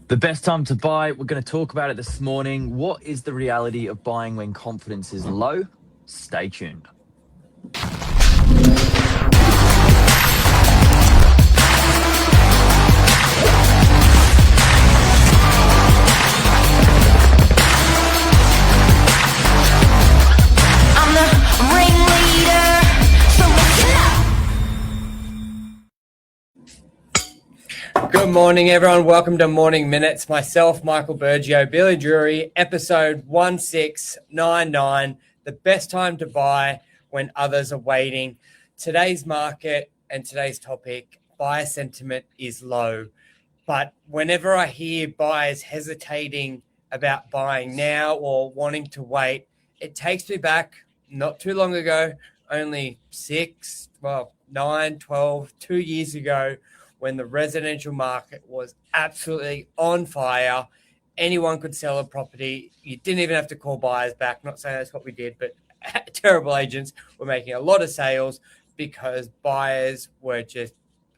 The best time to buy, we're going to talk about it this morning. What is the reality of buying when confidence is low? Stay tuned. I'm the ringleader, so listen up. Good morning, everyone. Welcome to Morning Minutes. Myself, Michael Bergio, Billy Drury, episode 1699. The best time to buy when others are waiting. Today's market and today's topic, buyer sentiment is low. But whenever I hear buyers hesitating about buying now or wanting to wait, it takes me back not too long ago, only 9, 12, 2 years ago, when the residential market was absolutely on fire. Anyone could sell a property. You didn't even have to call buyers back. Not saying that's what we did, but terrible agents were making a lot of sales because buyers were just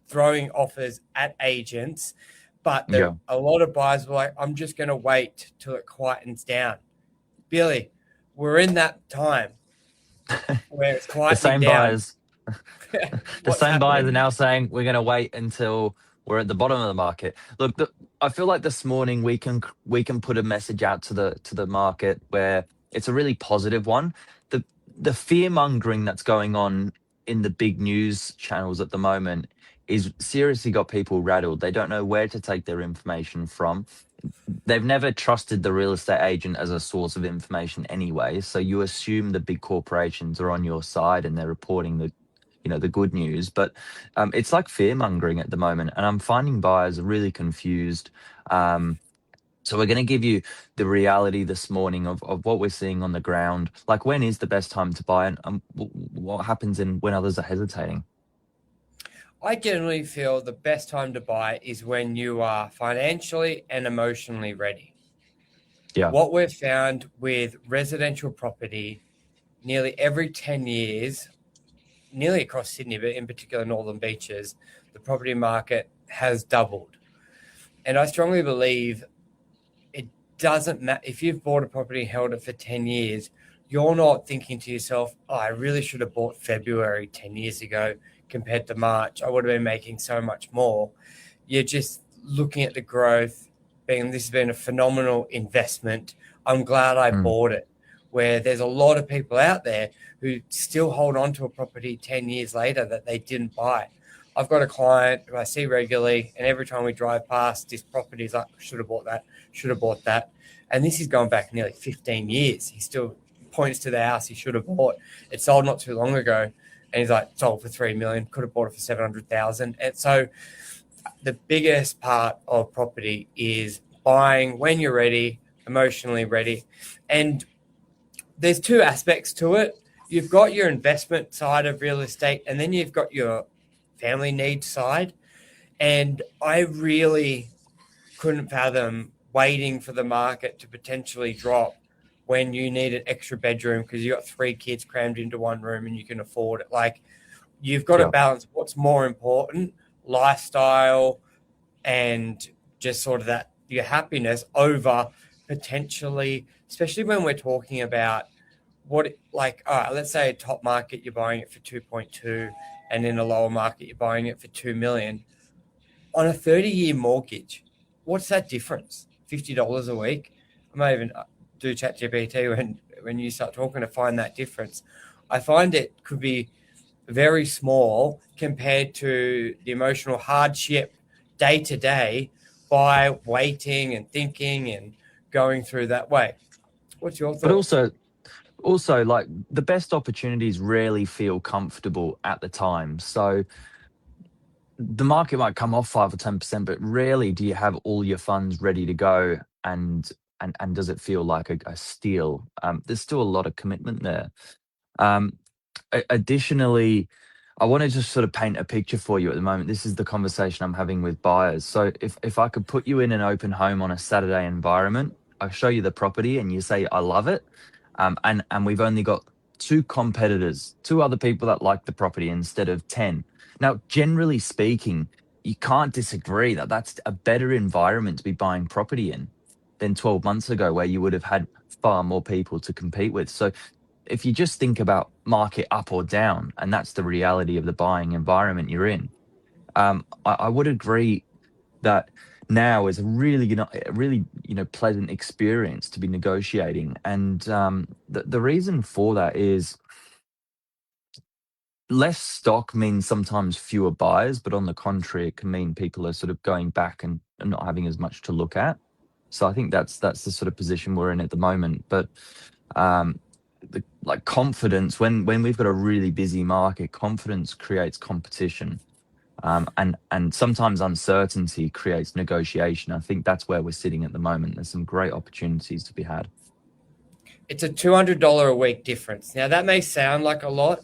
throwing offers at agents. But Yeah. a lot of buyers were like, I'm just going to wait till it quietens down. Billy, we're in that time where it's The quietening same down. buyers, the What's same buyers are happening? now saying we're going to wait until we're at the bottom of the market. Look, I feel like this morning we can put a message out to the market where it's a really positive one. The the fear mongering that's going on in the big news channels at the moment is seriously got people rattled. They don't know where to take their information from. They've never trusted the real estate agent as a source of information anyway, so you assume the big corporations are on your side and they're reporting the good news. But it's like fear mongering at the moment, and I'm finding buyers are really confused. So we're going to give you the reality this morning of what we're seeing on the ground. Like, when is the best time to buy, and what happens when others are hesitating? I generally feel the best time to buy is when you are financially and emotionally ready. Yeah. What we've found with residential property, nearly every 10 years, nearly across Sydney, but in particular Northern Beaches, the property market has doubled. And I strongly believe it doesn't matter if you've bought a property and held it for 10 years, you're not thinking to yourself, oh, I really should have bought February 10 years ago compared to March. I would have been making so much more. You're just looking at the growth, being this has been a phenomenal investment. I'm glad I Mm. bought it. Where there's a lot of people out there who still hold on to a property 10 years later that they didn't buy. I've got a client who I see regularly, and every time we drive past this property, he's like, should have bought that, should have bought that. And this is going back nearly 15 years. He still points to the house he should have bought. It sold not too long ago. And he's like, sold for 3 million, could have bought it for 700,000. And so the biggest part of property is buying when you're ready, emotionally ready. And there's two aspects to it. You've got your investment side of real estate, and then you've got your family needs side. And I really couldn't fathom waiting for the market to potentially drop when you need an extra bedroom because you got 3 kids crammed into one room and you can afford it. Like, you've got to Yeah. balance what's more important, lifestyle and just sort of that your happiness over potentially, especially when we're talking about all right, let's say a top market you're buying it for 2.2 and in a lower market you're buying it for 2 million on a 30-year mortgage. What's that difference? $50 a week. I may even do ChatGPT when you start talking to find that difference. I find it could be very small compared to the emotional hardship day to day by waiting and thinking and going through that way. What's your But thoughts? also, like, the best opportunities rarely feel comfortable at the time. So the market might come off 5 or 10%, but rarely do you have all your funds ready to go, and does it feel like a steal? There's still a lot of commitment there. Um, Additionally, I want to just sort of paint a picture for you at the moment. This is the conversation I'm having with buyers. So if I could put you in an open home on a Saturday environment, I show you the property and you say I love it, and we've only got two competitors, two other people that like the property instead of 10. Now, generally speaking, you can't disagree that that's a better environment to be buying property in than 12 months ago, where you would have had far more people to compete with. So if you just think about market up or down, and that's the reality of the buying environment you're in, I would agree that now is a really, pleasant experience to be negotiating. And the reason for that is less stock means sometimes fewer buyers, but on the contrary, it can mean people are sort of going back and not having as much to look at. So I think that's the sort of position we're in at the moment. But like confidence, when we've got a really busy market, confidence creates competition. And sometimes uncertainty creates negotiation. I think that's where we're sitting at the moment. There's some great opportunities to be had. It's a $200 a week difference. Now that may sound like a lot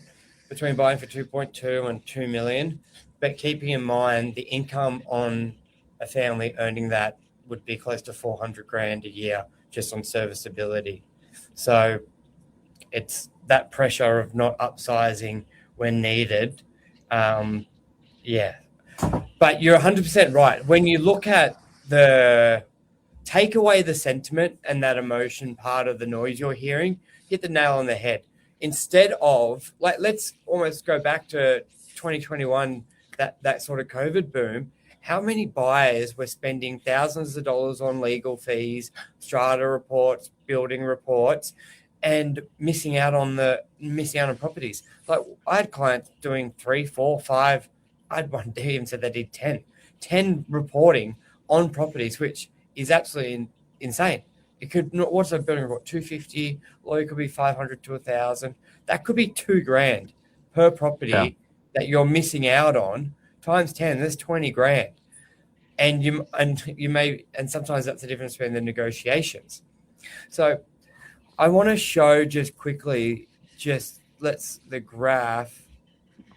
between buying for 2.2 and 2 million, but keeping in mind the income on a family earning that would be close to 400 grand a year just on serviceability. So it's that pressure of not upsizing when needed. Yeah. But you're 100% right. When you look at take away the sentiment and that emotion part of the noise you're hearing, hit the nail on the head. Instead of, like, let's almost go back to 2021, that sort of COVID boom. How many buyers were spending thousands of dollars on legal fees, strata reports, building reports, and missing out on properties? Like, I had clients doing 3, 4, 5. I had one day even said they did 10 reporting on properties, which is absolutely insane. It could, what's a building report? 250, or it could be 500 to 1,000. That could be $2,000 per property that you're missing out on. Times 10, that's 20 grand. And sometimes that's the difference between the negotiations. So I want to show just quickly, the graph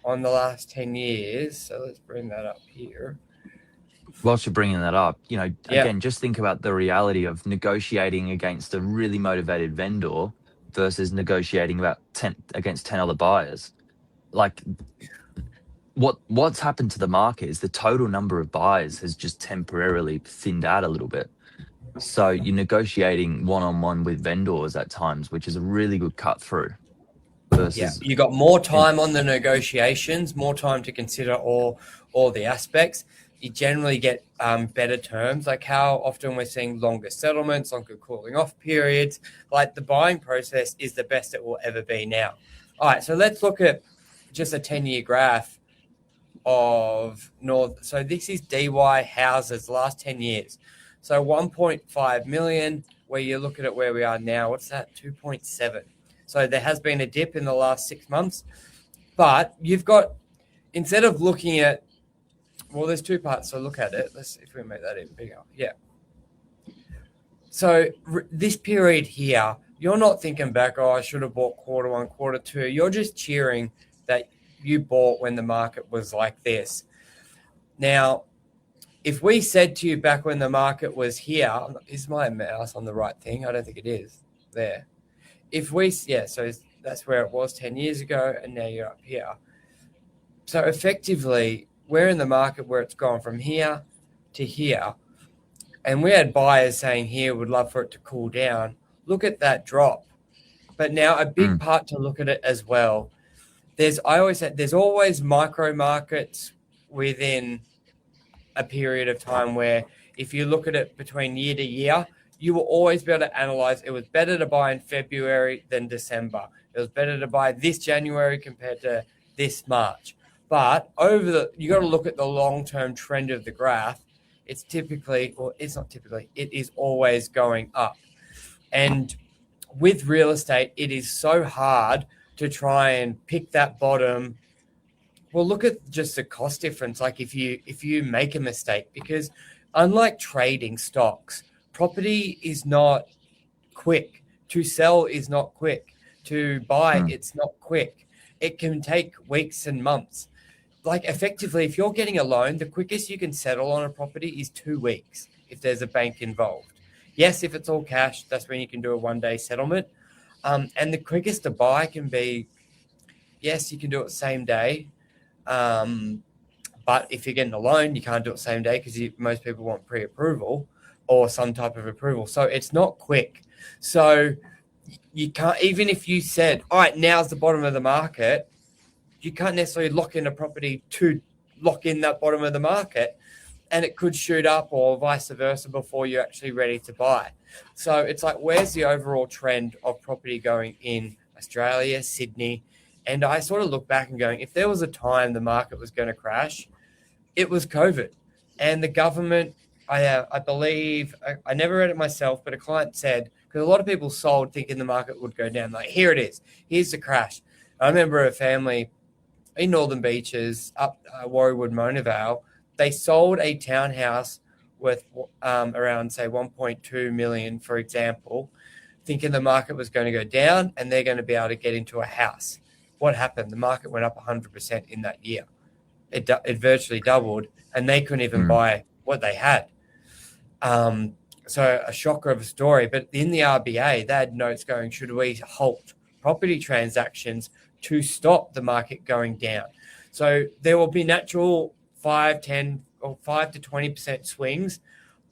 on the last 10 years. So let's bring that up here. Whilst you're bringing that up, again, just think about the reality of negotiating against a really motivated vendor versus negotiating against 10 other buyers. Like, what's happened to the market is the total number of buyers has just temporarily thinned out a little bit. So you're negotiating one-on-one with vendors at times, which is a really good cut through. Versus, you got more time on the negotiations, more time to consider all the aspects. You generally get better terms. Like, how often we're seeing longer settlements, longer cooling off periods. Like, the buying process is the best it will ever be now. All right, so let's look at just a 10-year graph of North. So this is DY houses last 10 years. So 1.5 million, where you look at it where we are now, what's that? 2.7. So there has been a dip in the last 6 months. But you've got, instead of looking at, well, there's two parts to look at it. Let's see if we make that even bigger. Yeah. So this period here, you're not thinking back, I should have bought quarter 1, quarter 2. You're just cheering that you bought when the market was like this. Now, if we said to you back when the market was here, is my mouse on the right thing? I don't think it is. There. So that's where it was 10 years ago, and now you're up here. So effectively, we're in the market where it's gone from here to here. And we had buyers saying here would love for it to cool down. Look at that drop. But now a big part to look at it as well. There's always micro markets within a period of time where if you look at it between year to year, you will always be able to analyze it was better to buy in February than December. It was better to buy this January compared to this March. But you got to look at the long-term trend of the graph. It is always going up. And with real estate, it is so hard to try and pick that bottom. Well, look at just the cost difference. Like, if you make a mistake, because unlike trading stocks, property is not quick. To sell is not quick. To buy, it's not quick. It can take weeks and months. Like, effectively, if you're getting a loan, the quickest you can settle on a property is 2 weeks if there's a bank involved. Yes, if it's all cash, that's when you can do a 1-day settlement. And the quickest to buy can be, yes, you can do it same day. But if you're getting a loan, you can't do it same day because most people want pre-approval or some type of approval. So it's not quick. So you can't, even if you said, all right, now's the bottom of the market, you can't necessarily lock in a property to lock in that bottom of the market, and it could shoot up or vice versa before you're actually ready to buy. So it's like, where's the overall trend of property going in Australia, Sydney? And I sort of look back and going, if there was a time the market was going to crash, it was COVID. And the government, I believe, I never read it myself, but a client said, because a lot of people sold thinking the market would go down, like, here it is, here's the crash. I remember a family in Northern Beaches, up Warriewood, Mona Vale, they sold a townhouse worth around, say, 1.2 million, for example, thinking the market was going to go down and they're going to be able to get into a house. What happened? The market went up 100% in that year. It virtually doubled, and they couldn't even buy what they had. So a shocker of a story. But in the RBA, they had notes going, should we halt property transactions to stop the market going down? So there will be natural 5, 10, or 5 to 20% swings,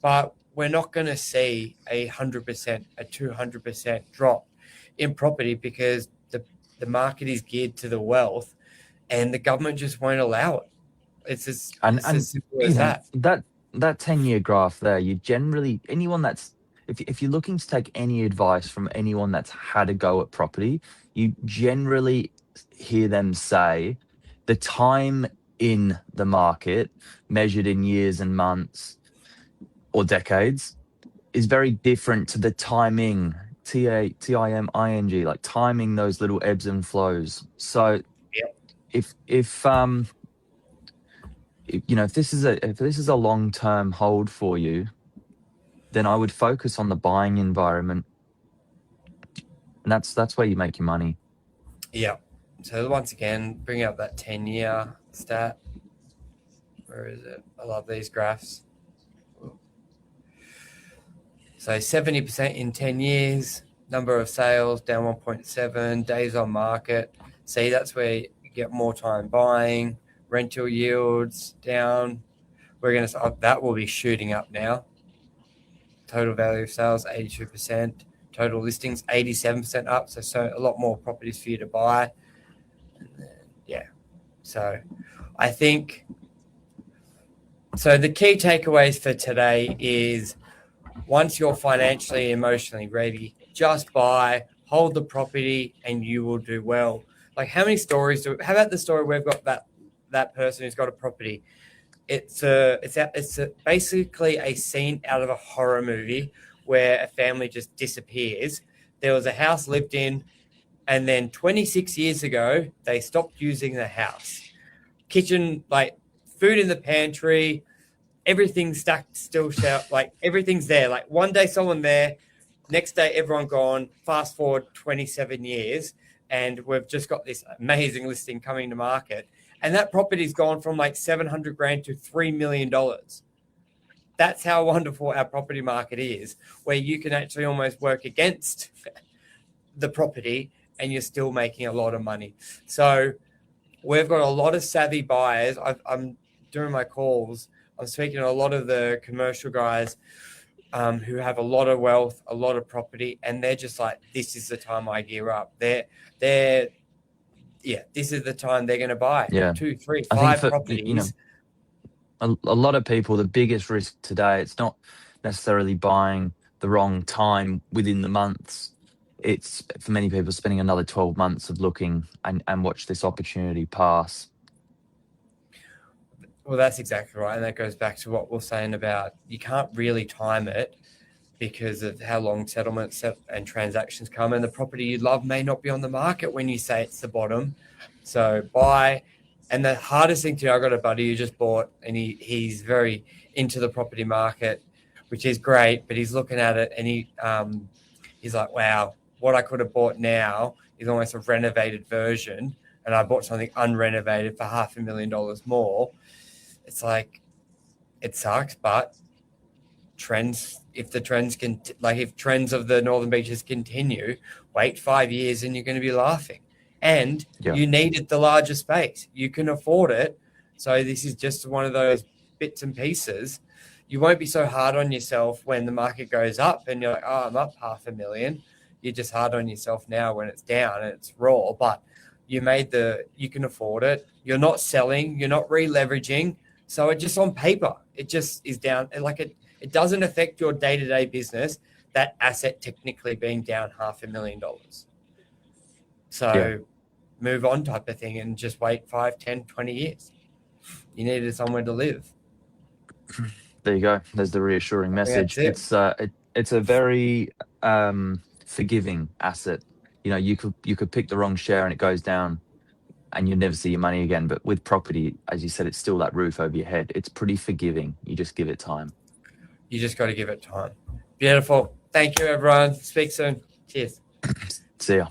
but we're not going to see 100%, a 200% drop in property because the market is geared to the wealth, and the government just won't allow it. It's as simple as that. That 10-year graph there, you generally, anyone that's, if you're looking to take any advice from anyone that's had a go at property, you generally hear them say the time in the market, measured in years and months or decades, is very different to the timing, timing, like timing those little ebbs and flows. So if you know, if this is a long-term hold for you, then I would focus on the buying environment, and that's where you make your money. Yeah. So once again, bring up that 10-year stat. Where is it? I love these graphs. So 70% in 10 years, number of sales down 1.7, days on market. See, that's where you get more time buying. Rental yields down. We're going to that will be shooting up now. Total value of sales 82%. Total listings 87% up. So a lot more properties for you to buy. And then, yeah. So I think so. The key takeaways for today is, once you're financially, emotionally ready, just buy, hold the property, and you will do well. Like, how many stories how about the story we've got that person who's got a property? It's basically a scene out of a horror movie where a family just disappears. There was a house lived in, and then 26 years ago, they stopped using the house. Kitchen, like food in the pantry, everything stacked, still shelf, like everything's there. Like one day someone there, next day everyone gone. Fast forward 27 years, and we've just got this amazing listing coming to market. And that property's gone from like $700,000 to $3 million. That's how wonderful our property market is, where you can actually almost work against the property and you're still making a lot of money. So we've got a lot of savvy buyers. I'm doing my calls. I'm speaking to a lot of the commercial guys who have a lot of wealth, a lot of property, and they're just like, this is the time I gear up. This is the time they're going to buy 2, 3, 5 properties. You know, a lot of people, the biggest risk today, it's not necessarily buying the wrong time within the months. It's, for many people, spending another 12 months of looking and watch this opportunity pass. Well, that's exactly right. And that goes back to what we're saying about you can't really time it because of how long settlements and transactions come. And the property you love may not be on the market when you say it's the bottom. So buy. And the hardest thing to do, I got a buddy who just bought, and he's very into the property market, which is great, but he's looking at it and he's like, wow, what I could have bought now is almost a renovated version. And I bought something unrenovated for $500,000 more. It's like, it sucks, but if trends of the Northern Beaches continue, wait 5 years and you're going to be laughing. And you needed the larger space. You can afford it. So this is just one of those bits and pieces. You won't be so hard on yourself when the market goes up and you're like, oh, I'm up $500,000. You're just hard on yourself now when it's down and it's raw, but you can afford it. You're not selling, you're not re-leveraging. So it just on paper, it just is down. And like it doesn't affect your day-to-day business, that asset technically being down $500,000. So move on type of thing and just wait 5, 10, 20 years. You needed somewhere to live. There you go. There's the reassuring message. That's it. It's a very forgiving asset. You know, you could pick the wrong share and it goes down and you never see your money again. But with property, as you said, it's still that roof over your head. It's pretty forgiving. You just give it time. You just got to give it time. Beautiful. Thank you, everyone. Speak soon. Cheers. See ya.